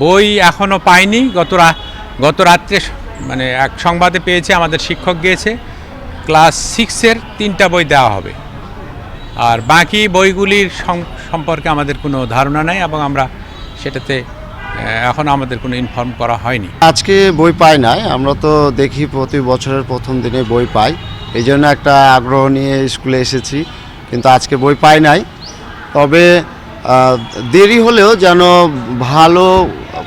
বই এখনও পাইনি। গত রাত্রে মানে এক সংবাদে পেয়েছে, আমাদের শিক্ষক গিয়েছে, ক্লাস 6-এর 3টা বই দেওয়া হবে। আর বাকি বইগুলির সম্পর্কে আমাদের কোনো ধারণা নাই এবং আমরা সেটাতে এখন আমাদের কোনো ইনফর্ম করা হয়নি। আজকে বই পাই নাই, আমরা তো দেখি প্রতি বছরের প্রথম দিনে বই পাই, এই জন্য একটা আগ্রহ নিয়ে স্কুলে এসেছি, কিন্তু আজকে বই পাই নাই। তবে দেরি হলেও যেন ভালো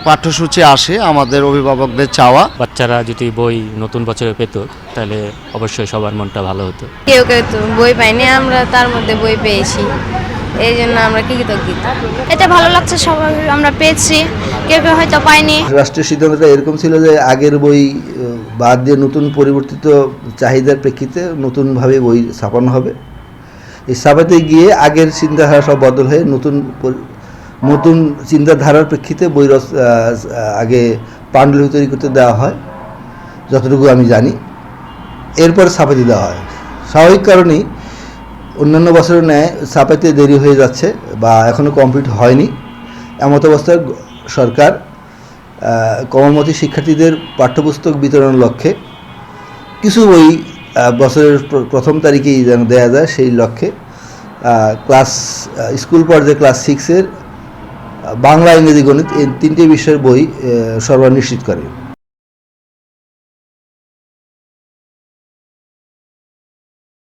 পাঠ্যসূচি আসে আমাদের অভিভাবকদের চাওয়া। বাচ্চারা যদি বই নতুন বছরে পেত তাহলে অবশ্যই সবার মনটা ভালো হতো। কেউ কেউ তো বই পাইনি, আমরা তার মধ্যে বই পেয়েছি, এই জন্য আমরা কৃতজ্ঞ। এটা ভালো লাগছে, সবাই আমরা পেয়েছি, কেউ কেউ হয়তো পাইনি। রাষ্ট্রীয় সিদ্ধান্তটা এরকম ছিল যে আগের বই বাদ দিয়ে নতুন পরিবর্তিত চাহিদার প্রেক্ষিতে নতুনভাবে বই ছাপানো হবে। এই ছাপাতে গিয়ে আগের চিন্তাধারা সব বদল হয়ে নতুন চিন্তাধারার প্রেক্ষিতে বই আগে পাণ্ডুলিপি তৈরি করতে দেওয়া হয় যতটুকু আমি জানি, এরপর ছাপাতে দেওয়া হয়। স্বাভাবিক কারণেই অন্যান্য বছরের ন্যায় ছাপাতে দেরি হয়ে যাচ্ছে বা এখনও কমপ্লিট হয়নি। এমত অবস্থায় সরকার কোমলমতি শিক্ষার্থীদের পাঠ্যপুস্তক বিতরণের লক্ষ্যে কিছু বই বছরের প্রথম তারিখেই যেন দেওয়া যায়, সেই লক্ষ্যে স্কুল পর্যায়ে ক্লাস 6-এর বাংলা, ইংরেজি, গণিত এই 3টে বিষয়ের বই সরবরাহ নিশ্চিত করে।